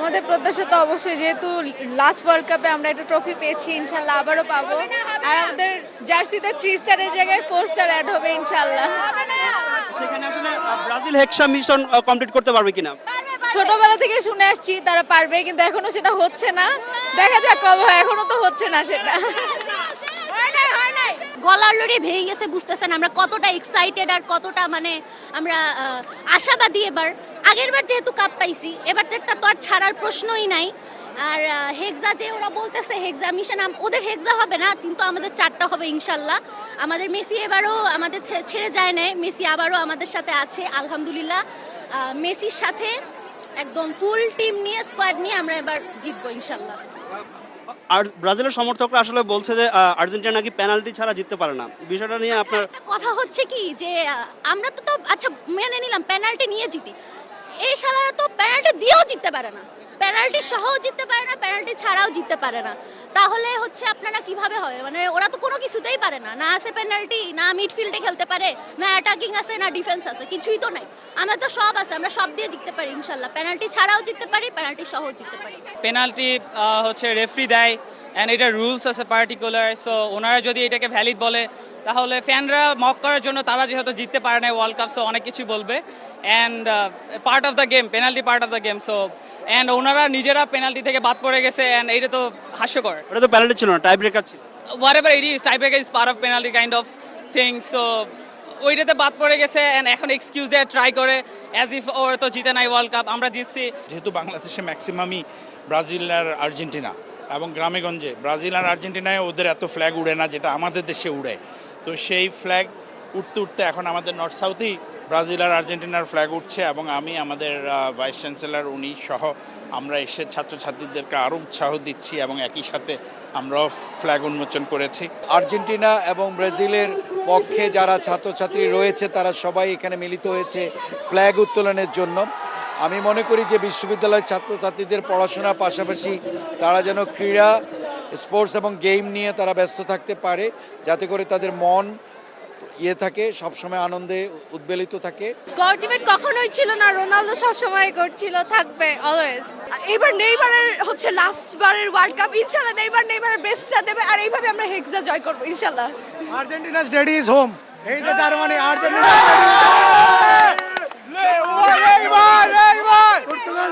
আমাদের প্রত্যাশা তো অবশ্যই, যেহেতু লাস্ট ওয়ার্ল্ড কাপে আমরা একটা ট্রফি পেয়েছি, ইনশাল্লাহ আবারও পাবো। আর আমাদের জার্সিতে 3 স্টারের জায়গায় 4 স্টার অ্যাড হবে ইনশাল্লাহ। সেখানে আসলে ব্রাজিল হেক্সা মিশন কমপ্লিট করতে পারবে কিনা? ছোটবেলা থেকে শুনে আসছি তারা পারবে, কিন্তু এখনো সেটা হচ্ছে না। দেখা যাক কবে হয়, এখনো তো হচ্ছে না সেটা। গলার লড়ে ভেঙে গেছে, বুঝতেছেন আমরা কতটা এক্সাইটেড আর কতটা মানে আমরা আশাবাদী। এবার আগের বার যেহেতু কাপ পাইছি, এবার তো আর ছাড়ার প্রশ্নই নাই। আর হেক্সা যে ওরা বলতেছে হেক্সা মিশন, ওদের হেক্সা হবে না, কিন্তু আমাদের 4টা হবে ইনশাল্লাহ। আমাদের মেসি এবারও আমাদের ছেড়ে যায় নাই, মেসি আবারও আমাদের সাথে আছে আলহামদুলিল্লাহ। মেসির সাথে একদম ফুল টিম নিয়ে, স্কোয়াড নিয়ে আমরা এবার জিতবো ইনশাল্লাহ। আর ব্রাজিলের সমর্থকরা আসলে বলছে যে আর্জেন্টিনা নাকি পেনাল্টি ছাড়া জিততে পারে না, বিষয়টা নিয়ে আপনার? একটা কথা হচ্ছে কি যে আমরা তো আচ্ছা মেনে নিলাম পেনাল্টি নিয়ে জিতি, এই শালারা তো পেনাল্টি দিয়েও জিততে পারে না, পেনাল্টি সহও জিততে পারে না, পেনাল্টি ছাড়াও জিততে পারে না। তাহলে হচ্ছে আপনারা কিভাবে হবে? মানে ওরা তো কোনো কিছুতেই পারে না, না আছে পেনাল্টি, না মিডফিল্ডে খেলতে পারে, না অ্যাটাকিং আছে, না ডিফেন্স আছে, কিছুই তো নাই। আমরা তো সব আছে, আমরা সব দিয়ে জিততে পারি ইনশাল্লাহ। পেনাল্টি ছাড়াও জিততে পারি, পেনাল্টি সহও জিততে পারি। পেনাল্টি হচ্ছে রেফারি দেয়, অ্যান্ড এটা রুলস আছে পার্টিকুলার। সো ওনারা যদি এটাকে ভ্যালিড বলে, তাহলে ফ্যানরা মক করার জন্য তারা যেহেতু জিততে পারে না ওয়ার্ল্ড কাপ, সো অনেক কিছু বলবে। And part of the game, penalty part of the game. So and ওনারা নিজেরা পেনাল্টি থেকে বাদ পড়ে গেছে, অ্যান্ড এটা তো হাস্যকর। ওটা তো পেনাল্টি ছিল না, টাই ব্রেকার ছিল। Whatever it is, tie breaker is part of penalty kind of thing. So ওইটাতে বাদ পড়ে গেছে, অ্যান্ড এখন এক্সকিউজ দেয় ট্রাই করে অ্যাজ ইফ ওর তো জিতে নাই ওয়ার্ল্ড কাপ, আমরা জিতছি। যেহেতু বাংলাদেশে ম্যাক্সিমামই ব্রাজিল আর আর্জেন্টিনা, এবং গ্রামেগঞ্জে ব্রাজিল আর আর্জেন্টিনায় ওদের এত ফ্ল্যাগ উড়ে না যেটা আমাদের দেশে উড়ে। তো সেই ফ্ল্যাগ উঠতে উঠতে এখন আমাদের নর্থ সাউথেই ব্রাজিল আর আর্জেন্টিনার ফ্ল্যাগ উঠছে, এবং আমি আমাদের ভাইস চ্যান্সেলর উনি সহ আমরা এসে ছাত্রছাত্রীদেরকে আরও উৎসাহ দিচ্ছি, এবং একই সাথে আমরাও ফ্ল্যাগ উন্মোচন করেছি। আর্জেন্টিনা এবং ব্রাজিলের পক্ষে যারা ছাত্রছাত্রী রয়েছে তারা সবাই এখানে মিলিত হয়েছে ফ্ল্যাগ উত্তোলনের জন্য। আমি মনে করি যে বিশ্ববিদ্যালয়ের ছাত্রছাত্রীদের পড়াশোনার পাশাপাশি তারা যেন ক্রীড়া, স্পোর্টস এবং গেম নিয়ে তারা ব্যস্ত থাকতে পারে, যাতে করে তাদের মন থাকে, সবসময় আনন্দে উদ্বেলিত থাকে। গলটিমেট কখনোই ছিল না, রোনালদো সবসময় করছিল, থাকবে অলওয়েজ। এবার নেইমারের হচ্ছে লাস্ট বারের ওয়ার্ল্ড কাপ, ইনশাআল্লাহ নেইমারের বেস্টটা দেবে, আর এইভাবে আমরা হেক্সা জয় করব ইনশাআল্লাহ। Argentina steady is home. এই যে জার্মানি, আর্জেন্টিনা পর্তুগাল